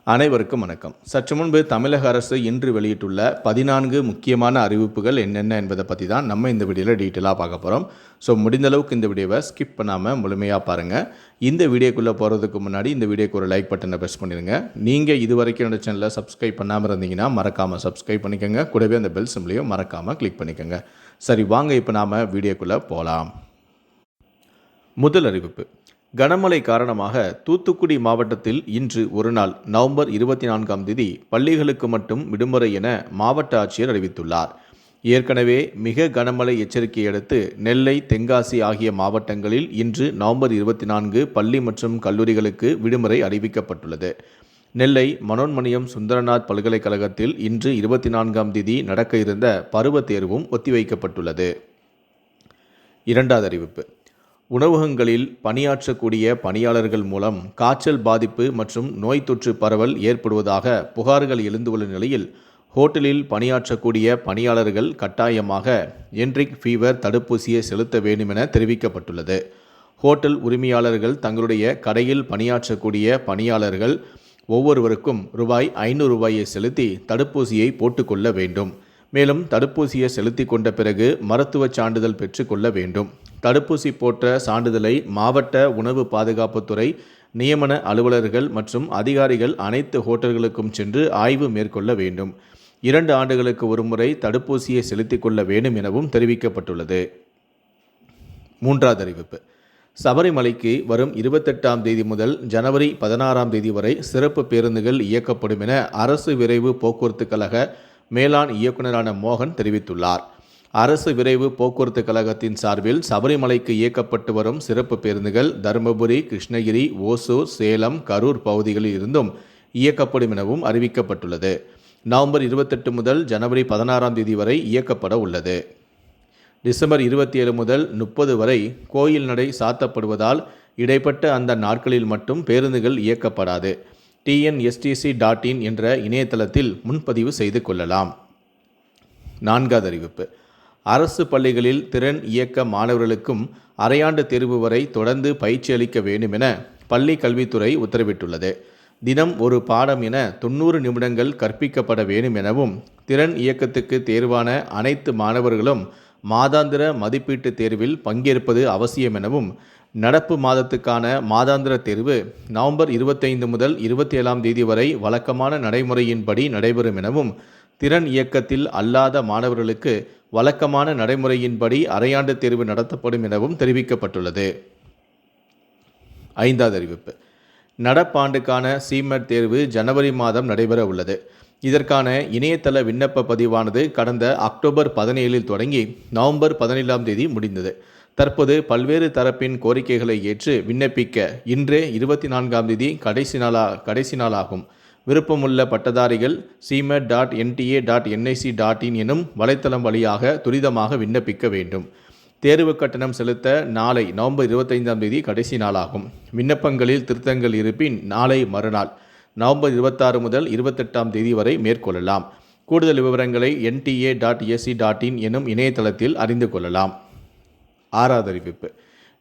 அனைவருக்கும் வணக்கம். சற்று முன்பு தமிழக அரசு இன்று வெளியிட்டுள்ள 14 முக்கியமான அறிவிப்புகள் என்னென்ன என்பதை பற்றி தான் நம்ம இந்த வீடியோவில் டீட்டெயிலாக பார்க்க போகிறோம். ஸோ முடிந்தளவுக்கு இந்த வீடியோவை ஸ்கிப் பண்ணாமல் முழுமையாக பாருங்கள். இந்த வீடியோக்குள்ளே போகிறதுக்கு முன்னாடி இந்த வீடியோக்கு ஒரு லைக் பட்டனை ப்ரெஸ் பண்ணிடுங்க. நீங்கள் இது வரைக்கும் என்னோட சேனலில் சப்ஸ்கிரைப் பண்ணாமல் இருந்தீங்கன்னா மறக்காமல் சப்ஸ்கிரைப் பண்ணிக்கோங்க. கூடவே அந்த பெல் சிம்லையும் மறக்காமல் கிளிக் பண்ணிக்கோங்க. சரி, வாங்க இப்போ நாம் வீடியோக்குள்ளே போகலாம். முதல் அறிவிப்பு. கனமழை காரணமாக தூத்துக்குடி மாவட்டத்தில் இன்று ஒரு நாள் நவம்பர் 24ஆம் தேதி பள்ளிகளுக்கு மட்டும் விடுமுறை என மாவட்ட ஆட்சியர் அறிவித்துள்ளார். ஏற்கனவே மிக கனமழை எச்சரிக்கையை அடுத்து நெல்லை, தென்காசி ஆகிய மாவட்டங்களில் இன்று நவம்பர் 24 பள்ளி மற்றும் கல்லூரிகளுக்கு விடுமுறை அறிவிக்கப்பட்டுள்ளது. நெல்லை மனோன்மணியம் சுந்தரநாத் பல்கலைக்கழகத்தில் இன்று 24ஆம் தேதி நடக்க இருந்த பருவத் தேர்வும் ஒத்திவைக்கப்பட்டுள்ளது. இரண்டாவது அறிவிப்பு. உணவகங்களில் பணியாற்றக்கூடிய பணியாளர்கள் மூலம் காய்ச்சல் பாதிப்பு மற்றும் நோய் தொற்று பரவல் ஏற்படுவதாக புகார்கள் எழுந்துள்ள நிலையில் ஹோட்டலில் பணியாற்றக்கூடிய பணியாளர்கள் கட்டாயமாக என்ட்ரிக் ஃபீவர் தடுப்பூசியை செலுத்த வேண்டும் என தெரிவிக்கப்பட்டுள்ளது. ஹோட்டல் உரிமையாளர்கள் தங்களுடைய கடையில் பணியாற்றக்கூடிய பணியாளர்கள் ஒவ்வொருவருக்கும் ரூபாய் 500 செலுத்தி தடுப்பூசியை போட்டுக்கொள்ள வேண்டும். மேலும் தடுப்பூசியை செலுத்தி கொண்ட பிறகு மருத்துவ சான்றிதழ் பெற்றுக்கொள்ள வேண்டும். தடுப்பூசி போட்ட சான்றிதழை மாவட்ட உணவு பாதுகாப்புத்துறை நியமன அலுவலர்கள் மற்றும் அதிகாரிகள் அனைத்து ஹோட்டல்களுக்கும் சென்று ஆய்வு மேற்கொள்ள வேண்டும். 2 ஆண்டுகளுக்கு ஒருமுறை தடுப்பூசியை செலுத்திக் கொள்ள வேண்டும் எனவும் தெரிவிக்கப்பட்டுள்ளது. மூன்றாவது அறிவிப்பு. சபரிமலைக்கு வரும் 28ஆம் தேதி முதல் ஜனவரி 16ஆம் தேதி வரை சிறப்பு பேருந்துகள் இயக்கப்படும் என அரசு விரைவு போக்குவரத்து கழக மேலாண் இயக்குநரான மோகன் தெரிவித்துள்ளார். அரசு விரைவு போக்குவரத்து கழகத்தின் சார்பில் சபரிமலைக்கு இயக்கப்பட்டு வரும் சிறப்பு பேருந்துகள் தருமபுரி, கிருஷ்ணகிரி, ஓசூர், சேலம், கரூர் பகுதிகளில் இருந்தும் இயக்கப்படும் எனவும் அறிவிக்கப்பட்டுள்ளது. நவம்பர் 28 முதல் ஜனவரி 16ஆம் தேதி வரை இயக்கப்பட உள்ளது. டிசம்பர் 27 முதல் 30 வரை கோயில் நடை சாத்தப்படுவதால் இடைப்பட்ட அந்த நாட்களில் மட்டும் பேருந்துகள் இயக்கப்படாது. tnstc.in என்ற இணையதளத்தில் முன்பதிவு செய்து கொள்ளலாம். நான்காவது அறிவிப்பு. அரசு பள்ளிகளில் திறன் இயக்க மாணவர்களுக்கும் அரையாண்டு தேர்வு வரை தொடர்ந்து பயிற்சி அளிக்க வேண்டும் என பள்ளி கல்வித்துறை உத்தரவிட்டுள்ளது. தினம் ஒரு பாடம் என 90 நிமிடங்கள் கற்பிக்கப்பட வேண்டும் எனவும் திறன் இயக்கத்துக்கு தேர்வான அனைத்து மாணவர்களும் மாதாந்திர மதிப்பீட்டு தேர்வில் பங்கேற்பது அவசியம் எனவும் நடப்பு மாதத்துக்கான மாதாந்திர தேர்வு நவம்பர் 25 முதல் 27ஆம் தேதி வரை வழக்கமான நடைமுறையின்படி நடைபெறும் எனவும் திறன் இயக்கத்தில் அல்லாத மாணவர்களுக்கு வழக்கமான நடைமுறையின்படி அரையாண்டு தேர்வு நடத்தப்படும் எனவும் தெரிவிக்கப்பட்டுள்ளது. ஐந்தாவது அறிவிப்பு. நடப்பாண்டுக்கான CMET தேர்வு ஜனவரி மாதம் நடைபெற உள்ளது. இதற்கான இணையதள விண்ணப்ப பதிவானது கடந்த அக்டோபர் 17 தொடங்கி நவம்பர் 17ஆம் தேதி முடிந்தது. தற்போது பல்வேறு தரப்பின் கோரிக்கைகளை ஏற்று விண்ணப்பிக்க இன்றே 24ஆம் தேதி கடைசி நாளாகும். விருப்பமுள்ள பட்டதாரிகள் cmet.nta.nic.in எனும் வலைத்தளம் வழியாக துரிதமாக விண்ணப்பிக்க வேண்டும். தேர்வு கட்டணம் செலுத்த நாளை நவம்பர் 25ஆம் தேதி கடைசி நாளாகும். விண்ணப்பங்களில் திருத்தங்கள் இருப்பின் நாளை மறுநாள் நவம்பர் 26 முதல் 28ஆம் தேதி வரை மேற்கொள்ளலாம். கூடுதல் விவரங்களை nta.ac.in எனும் இணையதளத்தில் அறிந்து கொள்ளலாம். ஆறாவது அறிவிப்பு.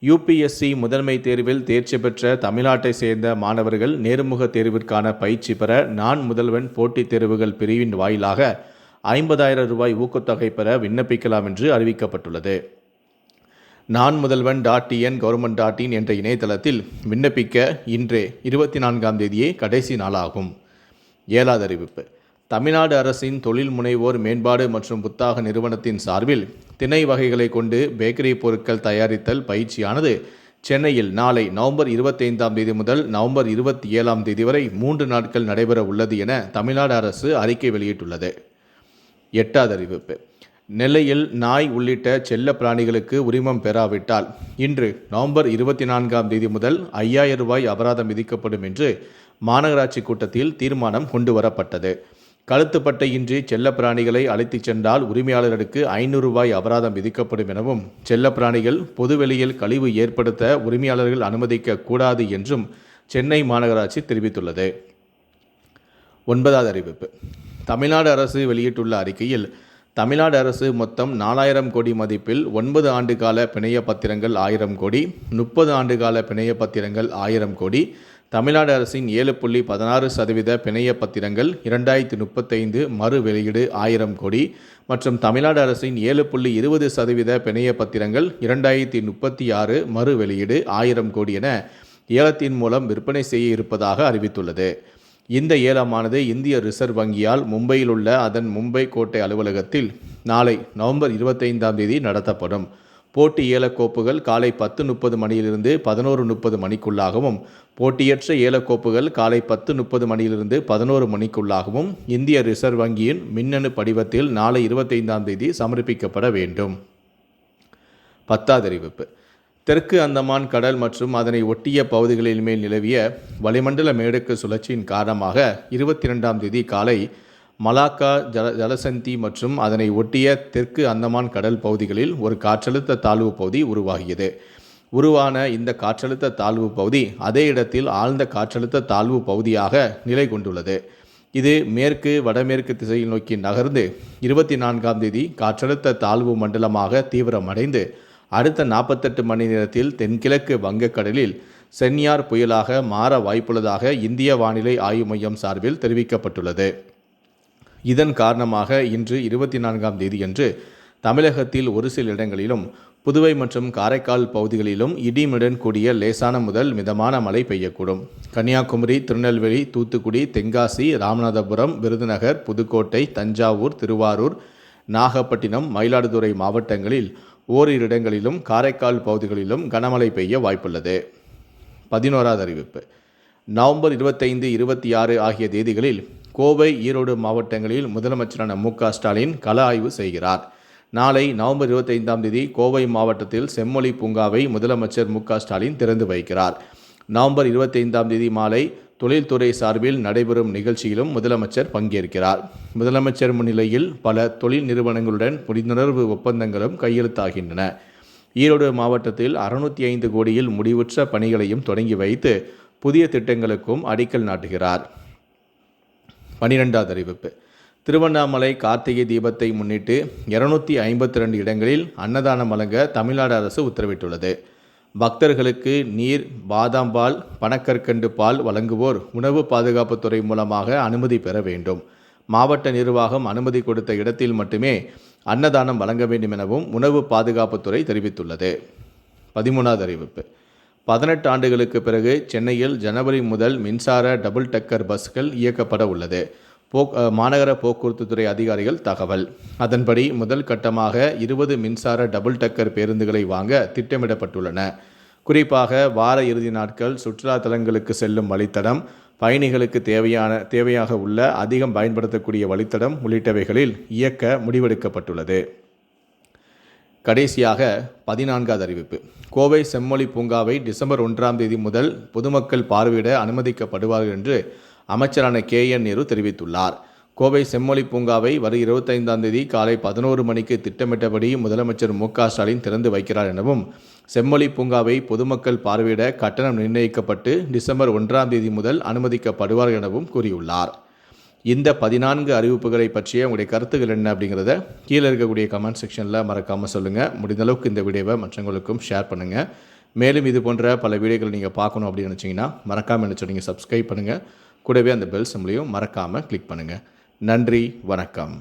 UPSC முதன்மை தேர்வில் தேர்ச்சி பெற்ற தமிழ்நாட்டை சேர்ந்த மாணவர்கள் நேர்முக தேர்விற்கான பயிற்சி பெற நான் முதல்வன் போட்டித் தேர்வுகள் பிரிவின் வாயிலாக 50,000 ரூபாய் ஊக்கத்தொகை பெற விண்ணப்பிக்கலாம் என்று அறிவிக்கப்பட்டுள்ளது. நான் முதல்வன் .tn என்ற இணையதளத்தில் விண்ணப்பிக்க இன்றே 24ஆம் தேதியே கடைசி நாளாகும். ஏழாவது அறிவிப்பு. தமிழ்நாடு அரசின் தொழில் முனைவோர் மேம்பாடு மற்றும் புத்தாக்க நிறுவனத்தின் சார்பில் திணை வகைகளை கொண்டு பேக்கரி பொருட்கள் தயாரித்தல் பயிற்சியானது சென்னையில் நாளை நவம்பர் 25ஆம் தேதி முதல் நவம்பர் 27ஆம் தேதி வரை 3 நாட்கள் நடைபெற உள்ளது என தமிழ்நாடு அரசு அறிக்கை வெளியிட்டுள்ளது. எட்டாவது அறிவிப்பு. நெல்லையில் நாய் உள்ளிட்ட செல்ல பிராணிகளுக்கு உரிமம் பெறாவிட்டால் இன்று நவம்பர் 24ஆம் தேதி முதல் 5,000 ரூபாய் அபராதம் விதிக்கப்படும் என்று மாநகராட்சி கூட்டத்தில் தீர்மானம் கொண்டு வரப்பட்டது. கழுத்துப்பட்டையின்றி செல்ல பிராணிகளை அழைத்துச் சென்றால் உரிமையாளர்களுக்கு 500 ரூபாய் அபராதம் விதிக்கப்படும் எனவும் செல்ல பிராணிகள் பொதுவெளியில் கழிவு ஏற்படுத்த உரிமையாளர்கள் அனுமதிக்க கூடாது என்றும் சென்னை மாநகராட்சி தெரிவித்துள்ளது. ஒன்பதாவது அறிவிப்பு. தமிழ்நாடு அரசு வெளியிட்டுள்ள அறிக்கையில் தமிழ்நாடு அரசு மொத்தம் 4,000 கோடி மதிப்பில் 9 ஆண்டு கால பிணைய பத்திரங்கள் 1,000 கோடி, 30 ஆண்டு கால பிணைய பத்திரங்கள் 1,000 கோடி, தமிழ்நாடு அரசின் 7.16% பிணைய பத்திரங்கள் 2035 மறு வெளியீடு 1000 கோடி மற்றும் தமிழ்நாடு அரசின் 7.20% பிணைய பத்திரங்கள் 2036 மறு வெளியீடு 1000 கோடி என ஏலத்தின் மூலம் விற்பனை செய்ய இருப்பதாக அறிவித்துள்ளது. இந்த ஏலமானது இந்திய ரிசர்வ் வங்கியால் மும்பையில் உள்ள அதன் மும்பை கோட்டை அலுவலகத்தில் நாளை நவம்பர் 25 நடத்தப்படும். போட்டி ஏலக்கோப்புகள் காலை 10:30 மணியிலிருந்து 11:30 மணிக்குள்ளாகவும், போட்டியற்ற ஏலக்கோப்புகள் காலை 10:30 மணியிலிருந்து 11 மணிக்குள்ளாகவும் இந்திய ரிசர்வ் வங்கியின் மின்னணு படிவத்தில் நாளை 25 சமர்ப்பிக்கப்பட வேண்டும். 10வது அறிவிப்பு. தெற்கு அந்தமான் கடல் மற்றும் அதனை ஒட்டிய பகுதிகளின் மேல் நிலவிய வளிமண்டல மேடுக்கு சுழற்சியின் காரணமாக 22 காலை மலாக்கா, ஜலசந்தி மற்றும் அதனை ஒட்டிய தெற்கு அந்தமான் கடல் பகுதிகளில் ஒரு காற்றழுத்த தாழ்வு பகுதி உருவாகியது. உருவான இந்த காற்றழுத்த தாழ்வு பகுதி அதே இடத்தில் ஆழ்ந்த காற்றழுத்த தாழ்வு பகுதியாக நிலை கொண்டுள்ளது. இது மேற்கு வடமேற்கு திசையில் நோக்கி நகர்ந்து 24 காற்றழுத்த தாழ்வு மண்டலமாக தீவிரமடைந்து அடுத்த 48 மணி நேரத்தில் தென்கிழக்கு வங்கக்கடலில் சென்யார் புயலாக மாற வாய்ப்புள்ளதாக இந்திய வானிலை ஆய்வு மையம் சார்பில் தெரிவிக்கப்பட்டுள்ளது. இதன் காரணமாக இன்று 24 தமிழகத்தில் ஒரு சில இடங்களிலும், புதுவை மற்றும் காரைக்கால் பகுதிகளிலும் இடியுடன் கூடிய லேசான முதல் மிதமான மழை பெய்யக்கூடும். கன்னியாகுமரி, திருநெல்வேலி, தூத்துக்குடி, தென்காசி, ராமநாதபுரம், விருதுநகர், புதுக்கோட்டை, தஞ்சாவூர், திருவாரூர், நாகப்பட்டினம், மயிலாடுதுறை மாவட்டங்களில் ஓரிரு இடங்களிலும், காரைக்கால் பகுதிகளிலும் கனமழை பெய்ய வாய்ப்புள்ளது. 11வது அறிவிப்பு. நவம்பர் 25, 26 ஆகிய தேதிகளில் கோவை, ஈரோடு மாவட்டங்களில் முதலமைச்சரான மு.க. ஸ்டாலின் கள ஆய்வு செய்கிறார். நாளை நவம்பர் 25 கோவை மாவட்டத்தில் செம்மொழி பூங்காவை முதலமைச்சர் மு.க. ஸ்டாலின் திறந்து வைக்கிறார். நவம்பர் 25 மாலை தொழில்துறை சார்பில் நடைபெறும் நிகழ்ச்சியிலும் முதலமைச்சர் பங்கேற்கிறார். முதலமைச்சர் முன்னிலையில் பல தொழில் நிறுவனங்களுடன் புரிந்துணர்வு ஒப்பந்தங்களும் கையெழுத்தாகின்றன. ஈரோடு மாவட்டத்தில் 605 கோடியில் முடிவுற்ற பணிகளையும் தொடங்கி வைத்து புதிய திட்டங்களுக்கும் அடிக்கல் நாட்டுகிறார். 12வது அறிவிப்பு. திருவண்ணாமலை கார்த்திகை தீபத்தை முன்னிட்டு 252 இடங்களில் அன்னதானம் வழங்க தமிழ்நாடு அரசு உத்தரவிட்டுள்ளது. பக்தர்களுக்கு நீர், பாதாம் பால், பனக்கற்கண்டு பால் வழங்குவோர் உணவு பாதுகாப்புத்துறை மூலமாக அனுமதி பெற வேண்டும். மாவட்ட நிர்வாகம் அனுமதி கொடுத்த இடத்தில் மட்டுமே அன்னதானம் வழங்க வேண்டும் எனவும் உணவு பாதுகாப்புத்துறை தெரிவித்துள்ளது. 13வது அறிவிப்பு. 18 ஆண்டுகளுக்கு பிறகு சென்னையில் ஜனவரி முதல் மின்சார டபுள் டக்கர் பஸ்கள் இயக்கப்பட உள்ளது. மாநகர போக்குவரத்து துறை அதிகாரிகள் தகவல். அதன்படி முதல் கட்டமாக 20 மின்சார டபுள் டக்கர் பேருந்துகளை வாங்க திட்டமிடப்பட்டுள்ளன. குறிப்பாக வார இறுதி நாட்கள், சுற்றுலா தலங்களுக்கு செல்லும் வழித்தடம், பயணிகளுக்கு தேவையாக உள்ள அதிகம் பயன்படுத்தக்கூடிய வழித்தடம் உள்ளிட்டவைகளில் இயக்க முடிவெடுக்கப்பட்டுள்ளது. கடைசியாக 14வது அறிவிப்பு. கோவை செம்மொழி பூங்காவை டிசம்பர் 1 முதல் பொதுமக்கள் பார்வையிட அனுமதிக்கப்படுவார்கள் என்று அமைச்சரான KN நேரு தெரிவித்துள்ளார். கோவை செம்மொழி பூங்காவை வரும் 25 காலை 11 மணிக்கு திட்டமிட்டபடி முதலமைச்சர் மு.க. ஸ்டாலின் திறந்து வைக்கிறார் எனவும், செம்மொழி பூங்காவை பொதுமக்கள் பார்வையிட கட்டணம் நிர்ணயிக்கப்பட்டு டிசம்பர் 1 முதல் அனுமதிக்கப்படுவார் எனவும் கூறியுள்ளார். இந்த 14 அறிவிப்புகளை பற்றிய உங்களுடைய கருத்துக்கள் என்ன அப்படிங்கிறத கீழே இருக்கக்கூடிய கமெண்ட் செக்ஷனில் மறக்காமல் சொல்லுங்கள். முடிந்தளவுக்கு இந்த வீடியோவை மற்றவங்களுக்கும் ஷேர் பண்ணுங்கள். மேலும் இது போன்ற பல வீடியோக்களை நீங்கள் பார்க்கணும் அப்படின்னு நினச்சிங்கன்னா மறக்காமல் என்ன சொன்னீங்க சப்ஸ்கிரைப் பண்ணுங்கள். கூடவே அந்த பெல் சிம்பலையும் மறக்காமல் கிளிக் பண்ணுங்கள். நன்றி, வணக்கம்.